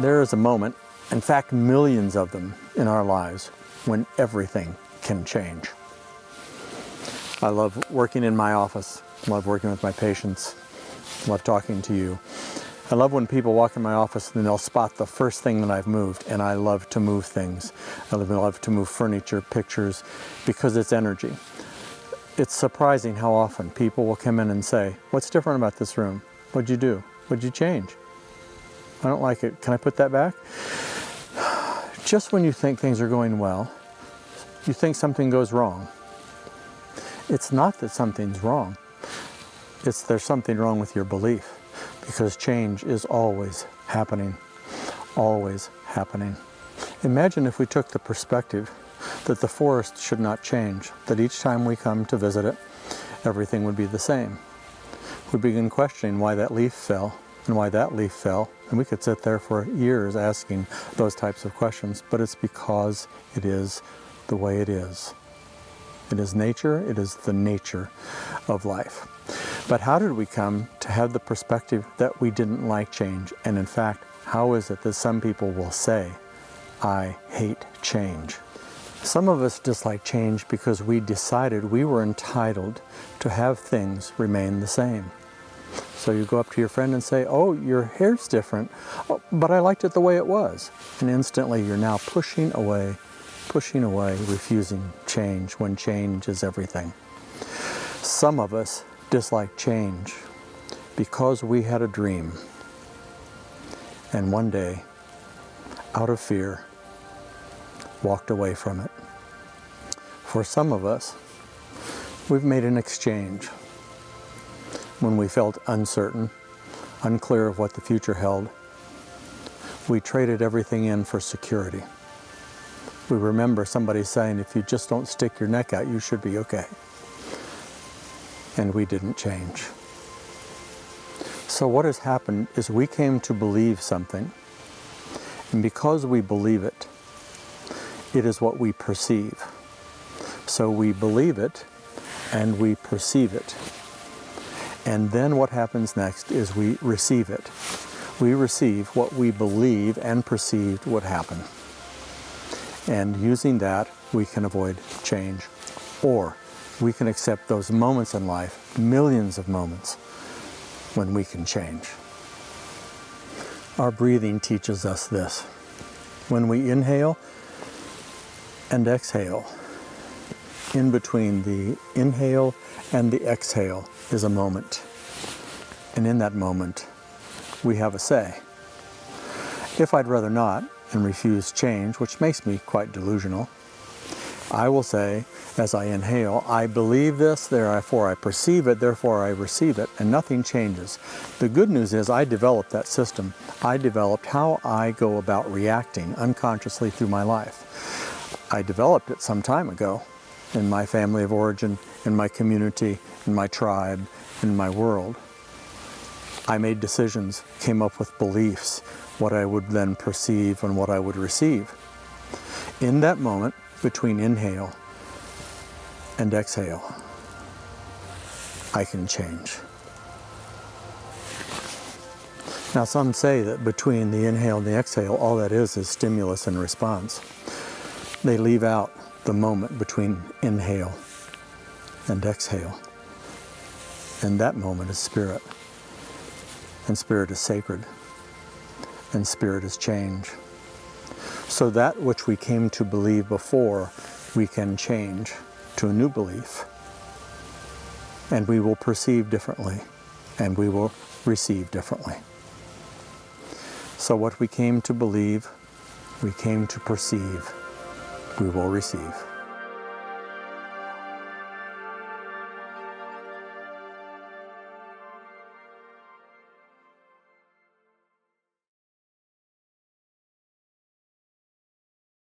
There is a moment, in fact millions of them in our lives, when everything can change. I love working in my office, love working with my patients, love talking to you. I love when people walk in my office and they'll spot the first thing that I've moved, and I love to move things. I love to move furniture, pictures, because it's energy. It's surprising how often people will come in and say, "What's different about this room? What'd you do? What'd you change? I don't like it. Can I put that back?" Just when you think things are going well, you think something goes wrong. It's not that something's wrong. It's there's something wrong with your belief, because change is always happening, always happening. Imagine if we took the perspective that the forest should not change, that each time we come to visit it, everything would be the same. We begin questioning why that leaf fell and why that leaf fell, and we could sit there for years asking those types of questions, but it's because it is the way it is. It is nature, it is the nature of life. But how did we come to have the perspective that we didn't like change? And in fact, how is it that some people will say, "I hate change"? Some of us dislike change because we decided we were entitled to have things remain the same. So you go up to your friend and say, "Oh, your hair's different, oh, but I liked it the way it was." And instantly you're now pushing away, refusing change when change is everything. Some of us dislike change because we had a dream, and one day, out of fear, walked away from it. For some of us, we've made an exchange when we felt uncertain, unclear of what the future held. We traded everything in for security. We remember somebody saying, "If you just don't stick your neck out, you should be okay." And we didn't change. So what has happened is we came to believe something, and because we believe it, it is what we perceive. So we believe it and we perceive it. And then what happens next is we receive it. We receive what we believe and perceived would happen. And using that, we can avoid change. Or we can accept those moments in life, millions of moments, when we can change. Our breathing teaches us this. When we inhale and exhale, in between the inhale and the exhale is a moment. And in that moment, we have a say. If I'd rather not and refuse change, which makes me quite delusional, I will say, as I inhale, "I believe this, therefore I perceive it, therefore I receive it," and nothing changes. The good news is I developed that system. I developed how I go about reacting unconsciously through my life. I developed it some time ago in my family of origin, in my community, in my tribe, in my world. I made decisions, came up with beliefs, what I would then perceive and what I would receive. In that moment, between inhale and exhale, I can change. Now some say that between the inhale and the exhale, all that is stimulus and response. They leave out the moment between inhale and exhale. And that moment is spirit. And spirit is sacred. And spirit is change. So that which we came to believe before, we can change to a new belief. And we will perceive differently. And we will receive differently. So what we came to believe, we came to perceive, we will receive.